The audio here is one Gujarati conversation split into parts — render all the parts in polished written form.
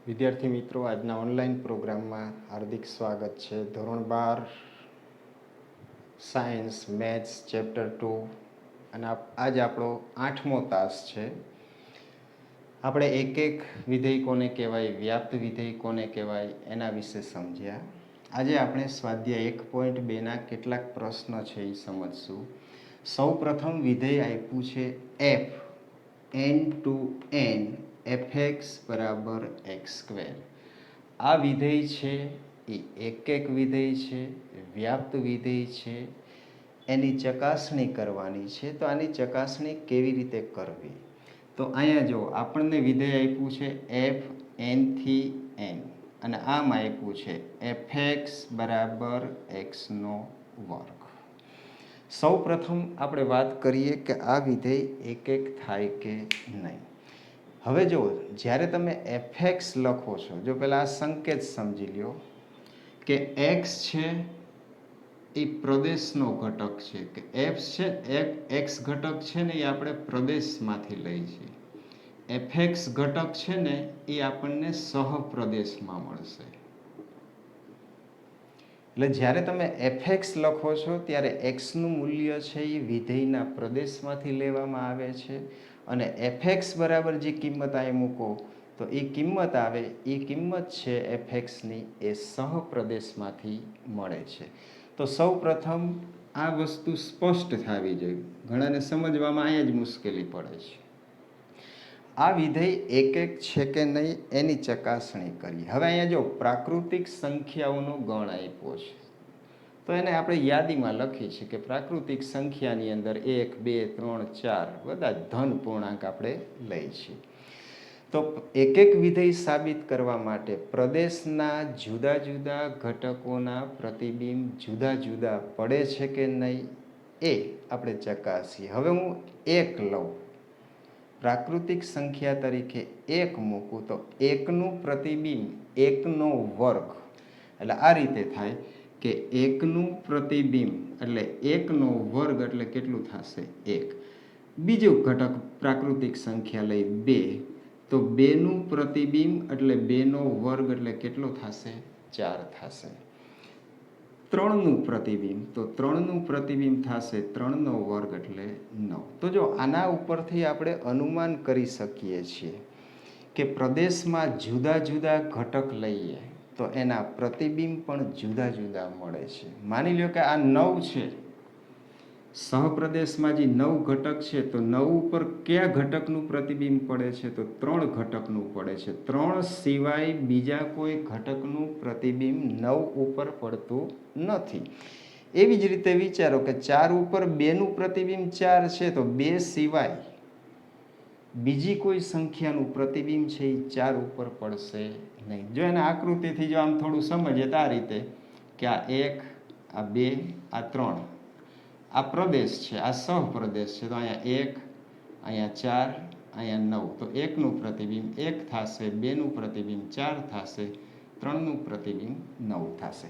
વિદ્યાર્થી મિત્રો, આજના ઓનલાઈન પ્રોગ્રામમાં હાર્દિક સ્વાગત છે. ધોરણ 12 સાયન્સ મેથ્સ ચેપ્ટર 2 અને આજ આપણો 8મો તાસ છે. આપણે એક એક વિધેય કોને કહેવાય, વ્યાપ્ત વિધેય કોને કહેવાય એના વિશે સમજ્યા. આજે આપણે સ્વાધ્યાય 1.2ના કેટલાક પ્રશ્ન છે એ સમજશું. સૌ પ્રથમ વિધેય આપ્યું છે f n to n fx બરાબર x સ્ક્વેર. આ વિધેય છે એ એક વિધેય છે, વ્યાપ્ત વિધેય છે. એની ચકાસણી કરવાની છે. તો આની ચકાસણી કેવી રીતે કરવી? તો અહીંયા જો આપણને વિધેય આપ્યું છે f n થી n અને આમ આપ્યું છે fx બરાબર x નો વર્ગ. સૌ પ્રથમ આપણે વાત કરીએ કે આ વિધેય એક થાય કે નહીં. હવે જો જ્યારે તમે fx લખો છો, જો પહેલાં આ સંકેત સમજી લ્યો કે x છે એ પ્રદેશનો ઘટક છે, કે f છે x ઘટક છે ને એ આપણે પ્રદેશમાંથી લઈએ છીએ. fx ઘટક છે ને એ આપણને સહપ્રદેશમાં મળશે. એટલે જ્યારે તમે fx લખો છો ત્યારે xનું મૂલ્ય છે એ વિધેયના પ્રદેશમાંથી લેવામાં આવે છે અને fx બરાબર જે કિંમત અહીં મૂકો તો એ કિંમત આવે, એ કિંમત છે fxની એ સહપ્રદેશમાંથી મળે છે. તો સૌ પ્રથમ આ વસ્તુ સ્પષ્ટ થવી જોઈએ. ઘણાને સમજવામાં અહીંયા જ મુશ્કેલી પડે છે. આ વિધેય એક છે કે નહીં એની ચકાસણી કરીએ. હવે અહીંયા જો પ્રાકૃતિક સંખ્યાઓનો ગણ આપ્યો છે તો એને આપણે યાદીમાં લખી છે કે પ્રાકૃતિક સંખ્યાની અંદર 1 2 3 4 બધા ધન પૂર્ણાંક આપણે લઈએ છીએ. તો એક વિધેય સાબિત કરવા માટે પ્રદેશના જુદા જુદા ઘટકોના પ્રતિબિંબ જુદા જુદા પડે છે કે નહીં એ આપણે ચકાસીએ. હવે હું 1 લઉં, પ્રાકૃતિક સંખ્યા તરીકે 1 મૂકું તો 1નું પ્રતિબિંબ 1નો વર્ગ, એટલે આ રીતે થાય કે 1નું પ્રતિબિંબ એટલે 1નો વર્ગ એટલે કેટલું થશે? 1. બીજું ઘટક પ્રાકૃતિક સંખ્યા લઈ 2 તો 2નું પ્રતિબિંબ એટલે 2નો વર્ગ એટલે કેટલો થશે? 4 થશે. 3નું પ્રતિબિંબ તો 3નું પ્રતિબિંબ થશે 3નો વર્ગ એટલે 9. તો જો આના ઉપરથી આપણે અનુમાન કરી શકીએ છીએ કે પ્રદેશમાં જુદા જુદા ઘટક લઈએ તો એના પ્રતિબિંબ પણ જુદા જુદા મળે છે. માની લો કે આ 9 છે, સહપ્રદેશમાં જે 9 ઘટક છે તો 9 ઉપર કયા ઘટકનું પ્રતિબિંબ પડે છે? તો 3 ઘટકનું પડે છે. 3 સિવાય બીજા કોઈ ઘટકનું પ્રતિબિંબ 9 ઉપર પડતું નથી. એવી જ રીતે વિચારો કે 4 ઉપર 2નું પ્રતિબિંબ 4 છે તો 2 સિવાય બીજી કોઈ સંખ્યાનું પ્રતિબિંબ છે એ 4 ઉપર પડશે નહીં. જો એના આકૃતિથી જો આમ થોડું સમજીએ તો આ રીતે કે આ 1, આ 2, આ 3 આ પ્રદેશ છે, આ સહપ્રદેશ છે. તો અહીંયા 1, અહીંયા 4, અહીંયા 9. તો 1નું પ્રતિબિંબ 1 થશે, 2નું પ્રતિબિંબ 4 થશે, 3નું પ્રતિબિંબ 9 થશે.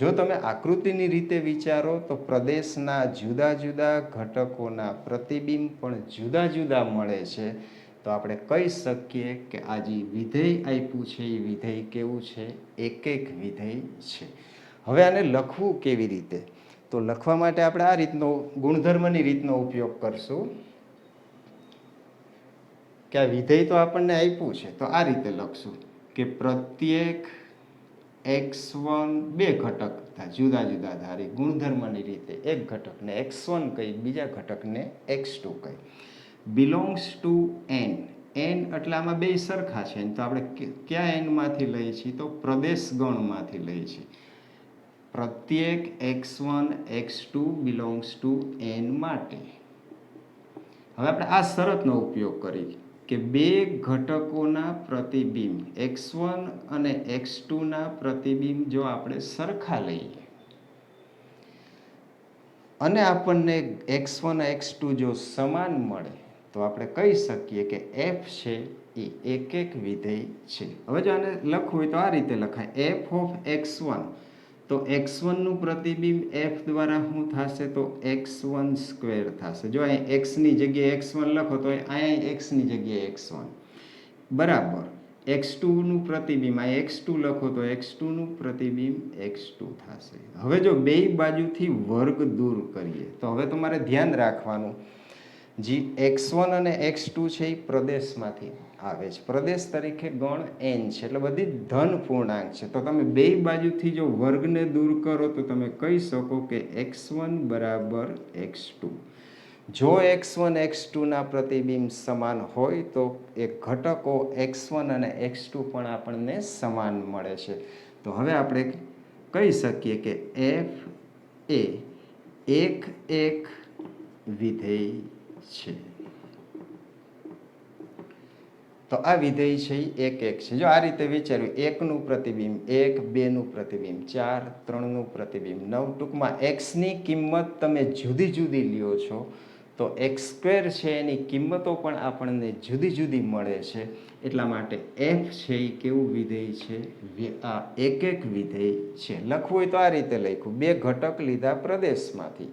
જો તમે આકૃતિની રીતે વિચારો તો પ્રદેશના જુદા જુદા ઘટકોના પ્રતિબિંબ પણ જુદા જુદા મળે છે. તો આપણે કહી શકીએ કે આ જે વિધેય આપ્યું છે એ વિધેય કેવું છે? એક વિધેય છે. હવે આને લખવું કેવી રીતે? તો લખવા માટે આપણે આ રીતનો ગુણધર્મની રીતનો ઉપયોગ કરશું કે આ વિધેય તો આપણને આપ્યું છે તો આ રીતે લખશું કે પ્રત્યેક x1 બે ઘટક જુદા જુદા ધારી ગુણધર્મની રીતે એક ઘટકને x1 કહી, બીજા ઘટકને x2 કહી, બિલોંગ્સ ટુ n. n એટલે આમાં બે સરખા છે તો આપણે કયા n માંથી લઈએ છીએ? તો પ્રદેશ ગણમાંથી લઈએ છીએ. પ્રત્યેક x1 x2 belongs to n માટે હવે આપણે આ શરતનો ઉપયોગ કરી કે બે ઘટકોના પ્રતિબિંબ x1 અને x2 ના પ્રતિબિંબ જો આપણે સરખા લઈએ અને આપણને x1 x2 જો સમાન મળે તો આપણે કહી શકીએ કે f છે એ એક વિધેય છે. હવે જો આને લખવું હોય તો આ રીતે લખાય f ઓફ x1. તો x1 નું પ્રતિબિંબ f દ્વારા શું થશે? તો x1 સ્ક્વેર થશે. જો અહીં x ની જગ્યાએ x1 લખો તો અહીંયા x ની જગ્યાએ x1 બરાબર x2 નું પ્રતિબિંબ, આ x2 લખો તો x2 નું પ્રતિબિંબ x2 થશે. હવે જો બે બાજુથી વર્ગ દૂર કરીએ તો હવે તમારે ધ્યાન રાખવાનું, જે x1 અને x2 છે એ પ્રદેશમાંથી આવે છે. પ્રદેશ તરીકે ગણ n છે, એટલે બધી ધન પૂર્ણાંક છે. તો તમે બે બાજુથી જો વર્ગને દૂર કરો તો તમે કહી શકો કે x1 બરાબર x2. જો x1 x2 ના પ્રતિબિંબ સમાન હોય તો એ ઘટકો x1 અને x2 પણ આપણને સમાન મળે છે. તો હવે આપણે કહી શકીએ કે f એ એક એક વિધેય છે. તો આ વિધેય છે એ એક એક છે. જો આ રીતે વિચાર્યું, એકનું પ્રતિબિંબ 1, 2નું પ્રતિબિંબ 4, 3નું પ્રતિબિંબ 9, ટૂંકમાં એક્સની કિંમત તમે જુદી જુદી લ્યો છો તો x2 છે એની કિંમતો પણ આપણને જુદી જુદી મળે છે. એટલા માટે f છે એ કેવું વિધેય છે? આ એક એક વિધેય છે. લખવું હોય તો આ રીતે લખ્યું, બે ઘટક લીધા પ્રદેશમાંથી,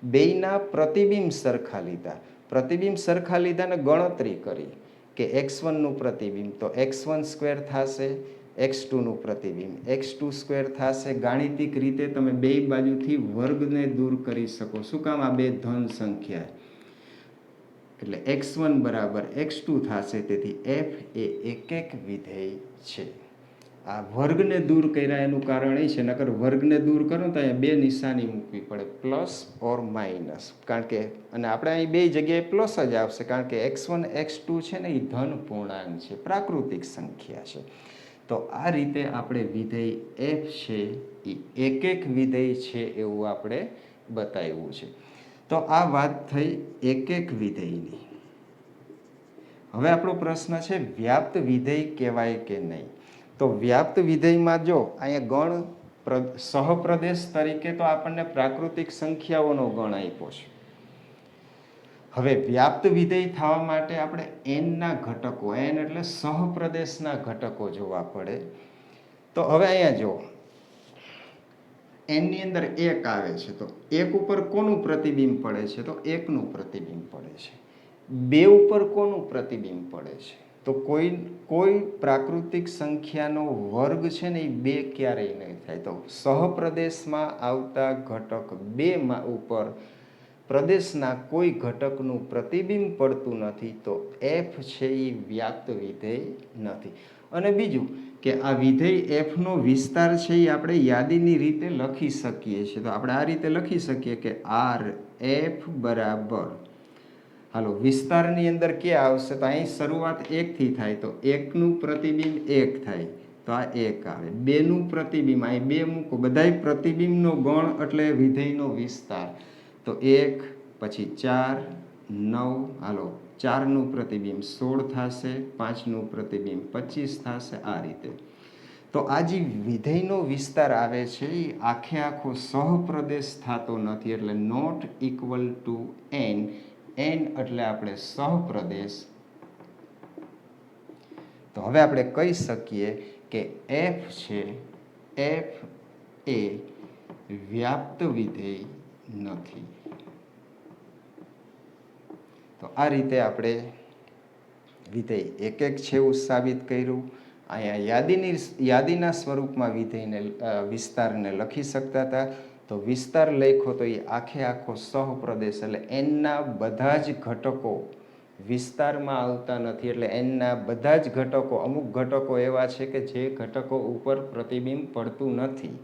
બેયના પ્રતિબિંબ સરખા લીધા, પ્રતિબિંબ સરખા લીધા ને ગણતરી કરી કે x1 નું પ્રતિબિંબ તો x1 સ્ક્વેર થશે, x2 નું પ્રતિબિંબ x2 સ્ક્વેર થશે. ગાણિતિક રીતે તમે બે બાજુથી વર્ગને દૂર કરી શકો. શું કામ? આ બે ધન સંખ્યા, એટલે x1 બરાબર x2 થશે. તેથી f એ એક એક વિધેય છે. આ વર્ગને દૂર કર્યા એનું કારણ એ છે, નકર વર્ગને દૂર કરો તો અહીંયા બે નિશાની મૂકવી પડે, પ્લસ ઓર માઇનસ, કારણ કે અને આપણે અહીં બે જગ્યાએ પ્લસ જ આવશે, કારણ કે x1 x2 છે ને એ ધન પૂર્ણાંક છે, પ્રાકૃતિક સંખ્યા છે. તો આ રીતે આપણે વિધેય f છે એ એક એક વિધેય છે એવું આપણે બતાવ્યું છે. તો આ વાત થઈ એક એક વિધેયની. હવે આપણો પ્રશ્ન છે વ્યાપ્ત વિધેય કહેવાય કે નહીં? તો વ્યાપ્ત વિધેયમાં જો અહીંયા ગણ સહપ્રદેશ તરીકે તો આપણને પ્રાકૃતિક સંખ્યાઓનો ગણ આપ્યો છે. હવે વ્યાપ્ત વિધેય થવા માટે આપણે n ના ઘટકો, n એટલે સહપ્રદેશના ઘટકો જોવા પડે. તો હવે અહીંયા જો n ની અંદર 1 આવે છે, તો 1 ઉપર કોનું પ્રતિબિંબ પડે છે? તો 1 નું પ્રતિબિંબ પડે છે. 2 ઉપર કોનું પ્રતિબિંબ પડે છે? તો કોઈ પ્રાકૃતિક સંખ્યાનો વર્ગ છે ને એ 2 ક્યારેય નહીં થાય. તો સહપ્રદેશમાં આવતા ઘટક 2 ઉપર પ્રદેશના કોઈ ઘટકનું પ્રતિબિંબ પડતું નથી, તો f છે એ વ્યાપ્ત વિધેય નથી. અને બીજું કે આ વિધેય f નો વિસ્તાર છે એ આપણે યાદીની રીતે લખી શકીએ છીએ. તો આપણે આ રીતે લખી શકીએ કે r f બરાબર, હાલો વિસ્તારની અંદર ક્યાં આવશે? તો અહીં શરૂઆત 1 થી થાય, તો 1 નું પ્રતિબિંબ 1 થાય તો આ 1 આવે. 2 નું પ્રતિબિંબ અહીં 2 મૂકો, બધાય પ્રતિબિંબનો ગણ એટલે વિધેયનો વિસ્તાર, તો 1 પછી 4 9, હાલો 4 નું પ્રતિબિંબ 16 થશે, 5 નું પ્રતિબિંબ 25 થશે. આ રીતે તો આ જે વિધેયનો વિસ્તાર આવે છે એ આખે આખો સહપ્રદેશ થતો નથી, એટલે not equal to n. n એટલે આપણે સહપ્રદેશ. તો હવે આપણે કહી શકીએ કે f છે, f એ વ્યાપ્ત વિધેય નથી. તો આ રીતે આપણે વિધેય એક એક છે એવું સાબિત કર્યું. અહીંયા યાદીના સ્વરૂપમાં વિધેયને વિસ્તારને લખી શકતા હતા. તો વિસ્તાર લખ્યો તો એ આખે આખો સહપ્રદેશ, એટલે એનના બધા જ ઘટકો વિસ્તારમાં આવતા નથી. એટલે એનના બધા જ ઘટકો, અમુક ઘટકો એવા છે કે જે ઘટકો ઉપર પ્રતિબિંબ પડતું નથી.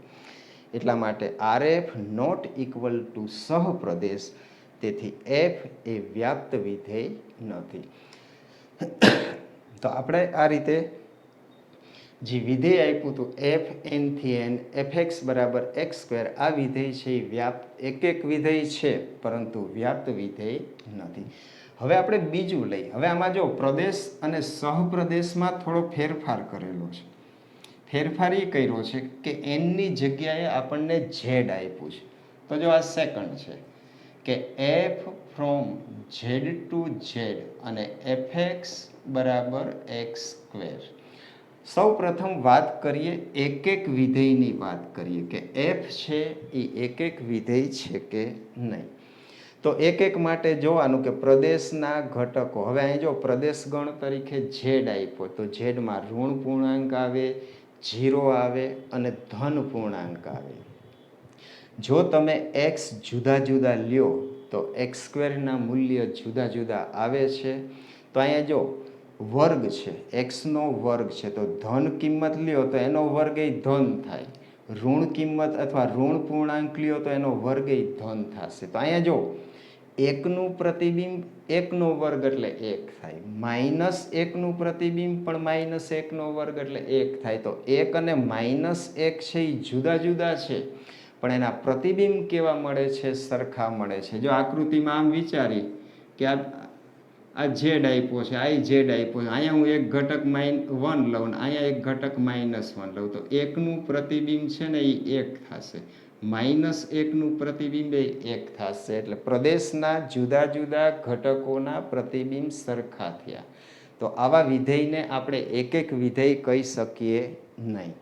એટલા માટે RF નોટ ઇક્વલ ટુ સહપ્રદેશ. તેથી f એ વ્યાપ્ત વિધેય નથી. તો આપણે આ રીતે જે વિધેય આપ્યું હતું f n થી n fx બરાબર x², આ વિધેય છે એ વ્યાપ્ત એક એક વિધેય છે, પરંતુ વ્યાપ્ત વિધેય નથી. હવે આપણે બીજું લઈ. હવે આમાં જો પ્રદેશ અને સહપ્રદેશમાં થોડો ફેરફાર કરેલો છે. ફેરફાર એ કર્યો છે કે n ની જગ્યાએ આપણને z આપ્યું છે. તો જો આ સેકન્ડ છે કે f from z to z અને fx બરાબર x². સૌ પ્રથમ વાત કરીએ એક એક વિધેયની વાત કરીએ કે f છે એ એક એક વિધેય છે કે નહીં. તો એક એક માટે જોવાનું કે પ્રદેશના ઘટકો. હવે અહીં જો પ્રદેશ ગણ તરીકે ઝેડ આપ્યો તો ઝેડમાં ઋણ પૂર્ણાંક આવે, 0 આવે અને ધન પૂર્ણાંક આવે. જો તમે એક્સ જુદા જુદા લ્યો તો એક્સ સ્ક્વેરના મૂલ્ય જુદા જુદા આવે છે. તો અહીંયા જો વર્ગ છે, એક્સનો વર્ગ છે, તો ધન કિંમત લ્યો તો એનો વર્ગ એ ધન થાય. ઋણ કિંમત અથવા ઋણ પૂર્ણાંક લ્યો તો એનો વર્ગ એ ધન થશે. તો અહીંયા જો એકનું પ્રતિબિંબ એકનો વર્ગ એટલે 1 થાય, માઇનસ એકનું પ્રતિબિંબ પણ માઇનસ એકનો વર્ગ એટલે 1 થાય. તો 1 અને માઇનસ 1 છે એ જુદા જુદા છે, પણ એના પ્રતિબિંબ કેવા મળે છે? સરખા મળે છે. જો આકૃતિમાં આમ વિચારી કે આ ઝેડ આપ્યો છે, આ ઝેડ આપ્યો છે, અહીંયા હું એક ઘટક -1 લઉં ને અહીંયા એક ઘટક -1 લઉં તો એકનું પ્રતિબિંબ છે ને એ 1 થશે, -1નું પ્રતિબિંબ એ 1 થશે. એટલે પ્રદેશના જુદા જુદા ઘટકોના પ્રતિબિંબ સરખા થયા. તો આવા વિધેયને આપણે એક એક વિધેય કહી શકીએ નહીં.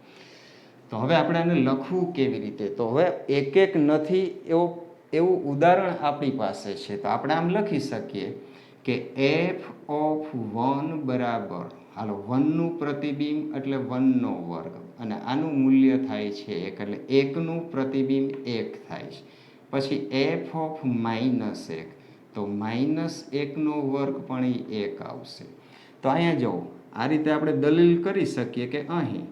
તો હવે આપણે આને લખવું કેવી રીતે? તો હવે એક એક નથી એવું ઉદાહરણ આપણી પાસે છે. તો આપણે આમ લખી શકીએ કે f(1) બરાબર, હાલો 1નું પ્રતિબિંબ એટલે 1નો વર્ગ અને આનું મૂલ્ય થાય છે 1 એટલે 1નું પ્રતિબિંબ 1 થાય છે. પછી f(-1) તો -1નો વર્ગ પણ એ 1 આવશે. તો અહીંયા જો આ રીતે આપણે દલીલ કરી શકીએ કે અહીં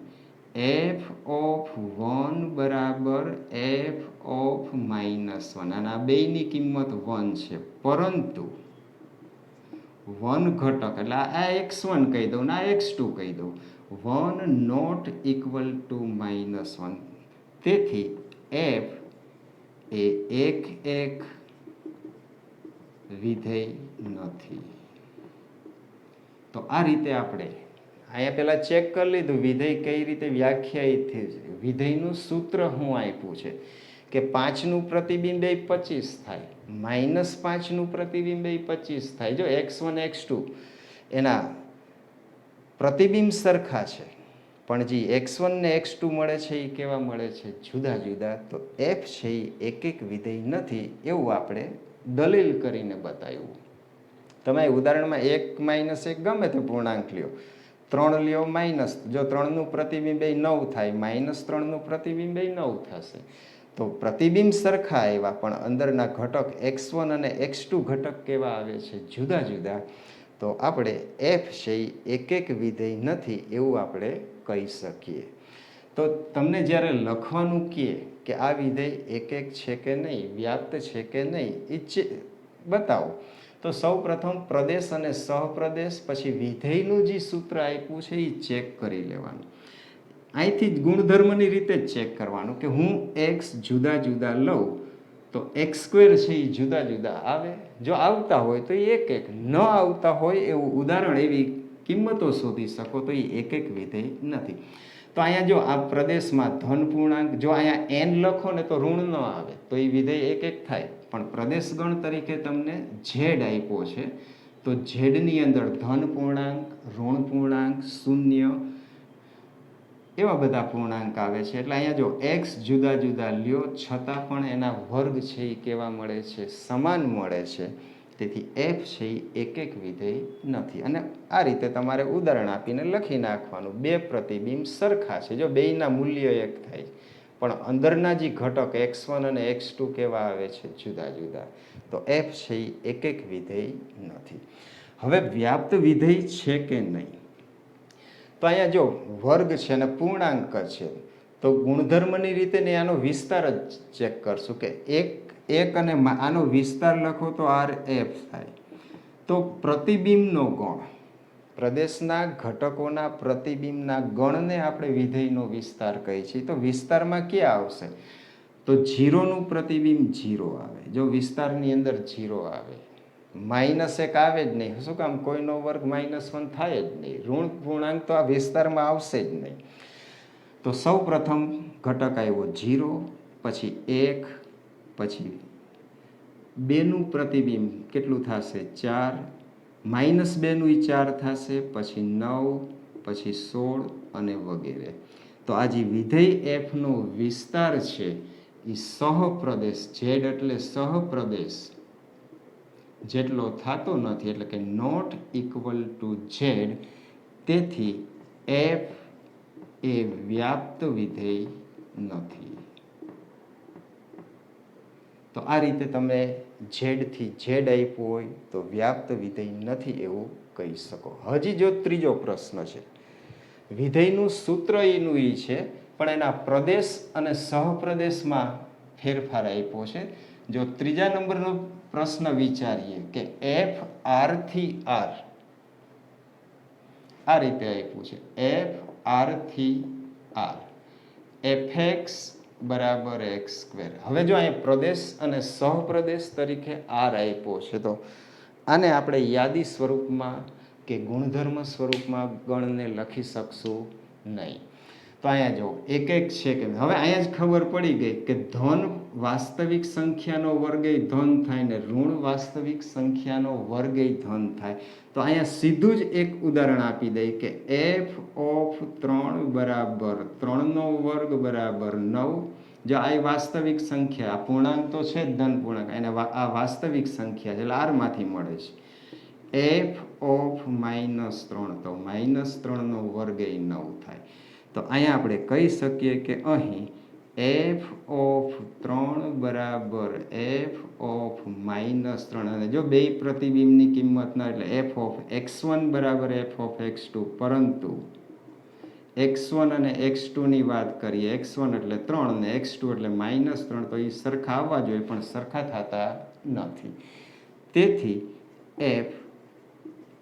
f(1) બરાબર f(-1) અને આ બેયની કિંમત 1 છે, પરંતુ 1 ઘટક એટલે આ x1 કહી દઉં ને આ x2 કહી દઉં, 1 નોટ ઇક્વલ ટુ -1. તેથી f એ એક વિધેય નથી. તો આ રીતે આપણે અહીંયા પહેલા ચેક કરી લીધું વિધેય કઈ રીતે વ્યાખ્યાયિત થયું છે. વિધેયનું સૂત્ર શું આપ્યું છે કે 5નું પ્રતિબિંબ એ 25 થાય, -5નું પ્રતિબિંબ એ 25 થાય. જો x1 x2 એના પ્રતિબિંબ સરખા છે, પણ જે x1 ને x2 મળે છે એ કેવા મળે છે? જુદા જુદા. તો f છે એ એક એક વિધેય નથી એવું આપણે દલીલ કરીને બતાવ્યું. તમે ઉદાહરણમાં 1 - 1 ગમે તે પૂર્ણાંક લ્યો, 3 લ્યો માઇનસ, જો 3નું પ્રતિબિંબ એ 9 થાય, -3નું પ્રતિબિંબ એ 9 થશે. તો પ્રતિબિંબ સરખા આવ્યા, પણ અંદરના ઘટક x1 અને x2 ઘટક કેવા આવે છે? જુદા જુદા. તો આપણે f છે એ એક વિધેય નથી એવું આપણે કહી શકીએ. તો તમને જ્યારે લખવાનું કહે કે આ વિધેય એક છે કે નહીં, વ્યાપ્ત છે કે નહીં, એ બતાવો. તો સૌ પ્રથમ પ્રદેશ અને સહપ્રદેશ, પછી વિધેયનું જે સૂત્ર આપ્યું છે એ ચેક કરી લેવાનું. અહીંથી જ ગુણધર્મની રીતે જ ચેક કરવાનું કે હું x જુદા જુદા લઉં તો x2 છે એ જુદા જુદા આવે. જો આવતા હોય તો એ એક ન આવતા હોય એવું ઉદાહરણ, એવી કિંમતો શોધી શકો તો એ એક વિધેય નથી. તો અહીંયા જો આ પ્રદેશમાં ધન પૂર્ણાંક, જો અહીંયા n લખો ને તો ઋણ ન આવે તો એ વિધેય એક થાય. પણ પ્રદેશ ગણ તરીકે તમને ઝેડ આપ્યો છે, તો ઝેડની અંદર ધન પૂર્ણાંક, ઋણ પૂર્ણાંક, શૂન્ય એવા બધા પૂર્ણાંક આવે છે. એટલે અહીંયા જો x જુદા જુદા લ્યો છતાં પણ એના વર્ગ છે એ કેવા મળે છે? સમાન મળે છે. તેથી f છે એ એક વિધેય નથી. અને આ રીતે તમારે ઉદાહરણ આપીને લખી નાખવાનું. બે પ્રતિબિંબ સરખા છે, જો બેયના મૂલ્ય 1 થાય, પણ અંદરના જે ઘટક x1 અને x2 કેવા આવે છે? જુદા જુદા. તો f છે એ એક વિધેય નથી. હવે વ્યાપ્ત વિધેય છે કે નહીં? તો અહીંયા જો વર્ગ છે અને પૂર્ણાંક છે, તો ગુણધર્મની રીતે ને આનો વિસ્તાર જ ચેક કરશું કે એક અને આનો વિસ્તાર લખો તો RF થાય. તો પ્રતિબિંબનો ગણ, પ્રદેશના ઘટકોના પ્રતિબિંબના ગણને આપણે વિધેયનો વિસ્તાર કહીએ છીએ. તો વિસ્તારમાં ક્યાં આવશે? તો 0નું પ્રતિબિંબ 0 આવે. જો વિસ્તારની અંદર 0 આવે, -1 આવે જ નહીં. શું કામ? કોઈનો વર્ગ -1 થાય જ નહીં. ઋણ પૂર્ણાંક તો આ વિસ્તારમાં આવશે જ નહીં. તો સૌ પ્રથમ ઘટક આવ્યો 0, પછી 1, પછી 2નું પ્રતિબિંબ કેટલું થશે? 4, -2નું 4 થશે, પછી 9, પછી 16 અને વગેરે. તો આ જે વિધેય f નો વિસ્તાર છે એ સહપ્રદેશ, ઝેડ એટલે સહપ્રદેશ જેટલો થતો નથી, એટલે કે નોટ ઇક્વલ ટુ ઝેડ. તેથી એફ એ વ્યાપ્ત વિધેય નથી. તો આ રીતે તમે ઝેડથી ઝેડ આપ્યું હોય તો વ્યાપ્ત વિધેય નથી એવું કહી શકો. હજી જો ત્રીજો પ્રશ્ન છે, વિધેયનું સૂત્ર એનું એ છે, પણ એના પ્રદેશ અને સહપ્રદેશમાં ફેરફાર આપ્યો છે. જો ત્રીજા નંબરનો પ્રશ્ન વિચારીએ કે એફ આરથી આર, આ રીતે આપ્યું છે, એફ આરથી આર એફએક્સ બરાબર એક્સ સ્ક્વેર. હવે જો અહીં પ્રદેશ અને સહપ્રદેશ તરીકે આર આપ્યો છે, તો આને આપણે યાદી સ્વરૂપમાં કે ગુણધર્મ સ્વરૂપમાં ગણને લખી શકશું નહીં. તો અહીંયા જો એક એક છે કે હવે અહીંયા જ ખબર પડી ગઈ કે ધન વાસ્તવિક સંખ્યાનો વર્ગ ધન થાય ને ઋણ વાસ્તવિક સંખ્યાનો વર્ગ ધન થાય. તો અહીંયા સીધું જ એક ઉદાહરણ આપી દઈએ કે એફ ઓફ 3 બરાબર 3નો વર્ગ બરાબર 9. જો આ વાસ્તવિક સંખ્યા, આ પૂર્ણાંક તો છે જ ધન પૂર્ણાંક, એને આ વાસ્તવિક સંખ્યા છે એટલે આરમાંથી મળે છે. એફ ઓફ -3, તો -3નો વર્ગ એ 9 થાય. તો અહીંયા આપણે કહી શકીએ કે અહીં એફ ઓફ 3 બરાબર એફ ઓફ -3, અને જો બે પ્રતિબિંબની કિંમત ના એટલે એફ ઓફ x1 બરાબર એફ ઓફ x2, પરંતુ x1 અને x2 ની વાત કરીએ, x1 એટલે 3 અને x2 એટલે -3, તો એ સરખા આવવા જોઈએ પણ સરખા થતા નથી. તેથી એફ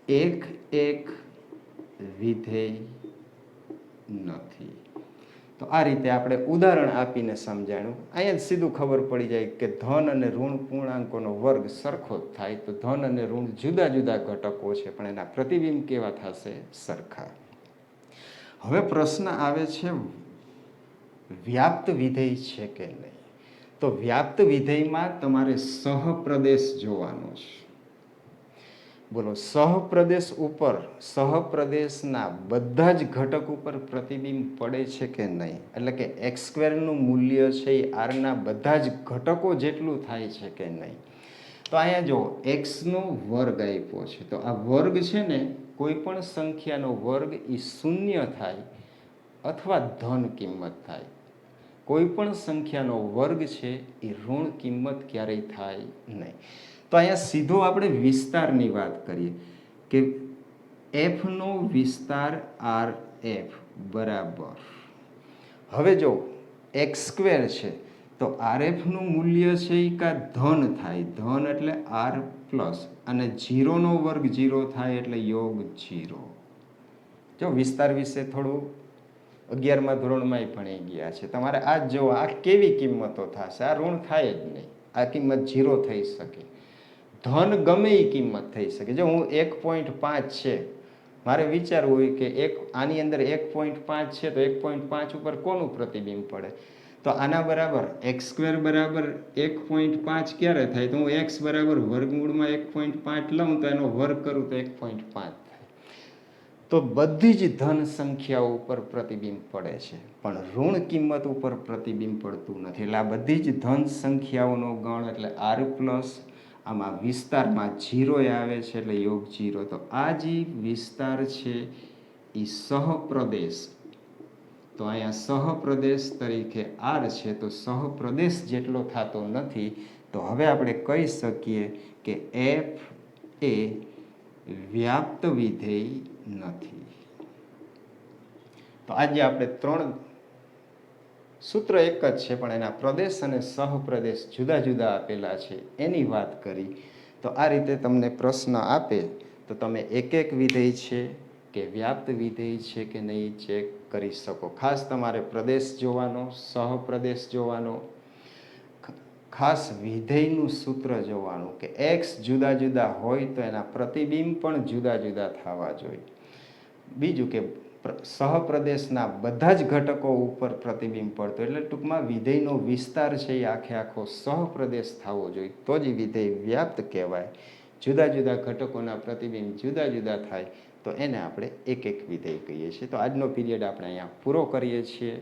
એક વિધેય નથી. તો આ રીતે આપણે ઉદાહરણ આપીને સમજાણું. અહીંયા જ સીધું ખબર પડી જાય કે ધન અને ઋણ પૂર્ણાંકોનો વર્ગ સરખો જ થાય, તો ધન અને ઋણ જુદા જુદા ઘટકો છે પણ એના પ્રતિબિંબ કેવા થશે? સરખા. હવે પ્રશ્ન આવે છે વ્યાપ્ત વિધેય છે કે નહીં. તો વ્યાપ્ત વિધેયમાં તમારે સહપ્રદેશ જોવાનો છે. બોલો, સહપ્રદેશ ઉપર સહપ્રદેશના બધા જ ઘટક ઉપર પ્રતિબિંબ પડે છે કે નહીં? એટલે કે એક્સ સ્ક્વેરનું મૂલ્ય છે એ આરના બધા જ ઘટકો જેટલું થાય છે કે નહીં? તો અહીંયા જો એક્સનો વર્ગ આપ્યો છે, તો આ વર્ગ છે ને કોઈ પણ સંખ્યાનો વર્ગ એ શૂન્ય થાય અથવા ધન કિંમત થાય. કોઈ પણ સંખ્યાનો વર્ગ છે એ ઋણ કિંમત ક્યારેય થાય નહીં. તો અહીંયા સીધો આપણે વિસ્તારની વાત કરીએ કે એફનો વિસ્તાર આર એફ બરાબર, હવે જો એક્સ સ્ક્વેર છે તો આર એફનું મૂલ્ય છે એ કા ધન થાય, ધન એટલે આર પ્લસ, અને 0નો વર્ગ 0 થાય એટલે યોગ 0. જો વિસ્તાર વિશે થોડું 11મા ધોરણમાં ભણી ગયા છે તમારે. આ જો આ કેવી કિંમતો થશે, આ ઋણ થાય જ નહીં, આ કિંમત 0 થઈ શકે. ધન ગમે એ કિંમત થઈ શકે. જો હું 1.5 છે, મારે વિચારવું હોય કે આની અંદર 1.5 છે તો 1.5 ઉપર કોનું પ્રતિબિંબ પડે? તો આના બરાબર એક્સ સ્ક્વેર બરાબર 1.5 ક્યારે થાય? તો હું એક્સ બરાબર વર્ગમૂળમાં 1.5 લઉં તો એનો વર્ગ કરું તો 1.5 થાય. તો બધી જ ધન સંખ્યાઓ ઉપર પ્રતિબિંબ પડે છે પણ ઋણ કિંમત ઉપર પ્રતિબિંબ પડતું નથી. એટલે આ બધી જ ધન સંખ્યાઓનો ગણ એટલે આર પ્લસ, આમાં વિસ્તારમાં 0 આવે છે એટલે યોગ 0. તો આ જે વિસ્તાર છે એ સહપ્રદેશ, તો અહીંયા સહપ્રદેશ તરીકે આર છે, તો સહપ્રદેશ જેટલો થતો નથી. તો હવે આપણે કહી શકીએ કે એફ એ વ્યાપ્ત વિધેય નથી. તો આજે આપણે 3 સૂત્ર એક જ છે પણ એના પ્રદેશ અને સહપ્રદેશ જુદા જુદા આપેલા છે એની વાત કરી. તો આ રીતે તમને પ્રશ્ન આપે તો તમે એક વિધેય છે કે વ્યાપ્ત વિધેય છે કે નહીં ચેક કરી શકો. ખાસ તમારે પ્રદેશ જોવાનો, સહપ્રદેશ જોવાનો, ખાસ વિધેયનું સૂત્ર જોવાનું કે એક્સ જુદા જુદા હોય તો એના પ્રતિબિંબ પણ જુદા જુદા થવા જોઈએ. બીજું કે સહપ્રદેશના બધા જ ઘટકો ઉપર પ્રતિબિંબ પડતો, એટલે ટૂંકમાં વિધેયનો વિસ્તાર છે એ આખો સહપ્રદેશ થવો જોઈએ તો જ વિધેય વ્યાપ્ત કહેવાય. જુદા જુદા ઘટકોના પ્રતિબિંબ જુદા જુદા થાય તો એને આપણે એક વિધેય કહીએ છીએ. તો આજનો પીરિયડ આપણે અહીંયા પૂરો કરીએ છીએ.